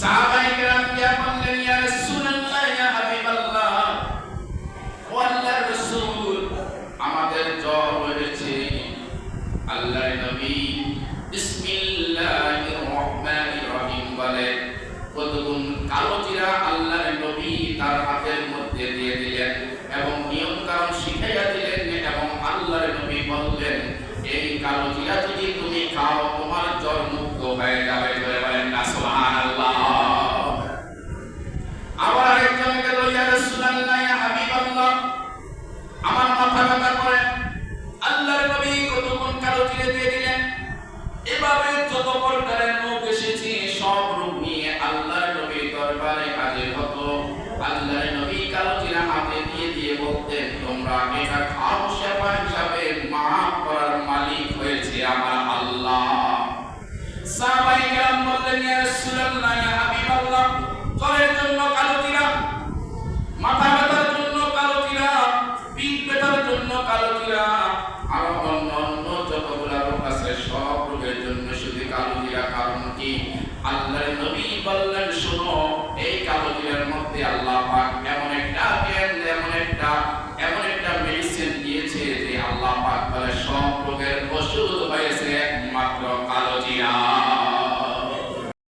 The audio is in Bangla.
সাহাবায়ে কেরাম গিয়া বললেন, ইয়া রাসূলুল্লাহ, ইয়া হাবিবাল্লাহ, ও আল্লাহর রাসূল, আমাদের জ্বর হয়েছে। আল্লাহর নবী বিসমিল্লাহির রহমানির রহিম বলে কতগুণ কালো জিরা আল্লাহর নবী তার হাতের মধ্যে দিয়ে দিলেন এবং নিয়ম কানুন শিখাইয়া দিলেন এবং আল্লাহর নবী বললেন, এই কালো জিরা যদি তুমি খাও তোমার জ্বর মুক্ত হয়ে যাবে। বলেন না সুবহানাল্লাহ। আবার একজন গেল, ইয়া রাসূলুল্লাহ, ইয়া হাবিবাল্লাহ, আমার মাথা ব্যথা করে। আল্লাহর নবী কতগুণ কালো জিরা দিয়ে দিলেন। এভাবে যত প্রকারের রোগ এসেছে সব রোগ নিয়ে আল্লাহর নবীর দরবারে হাজির হতো। আল্লাহর নবী কালো জিরা হাতে দিয়ে দিয়ে বলতেন, তোমরা এটা খাও, সেবা হিসাবে মাফ করার মালিক হয়েছে আমার আল্লাহ। সাহাবায়ে কেরাম বললেন, ইয়া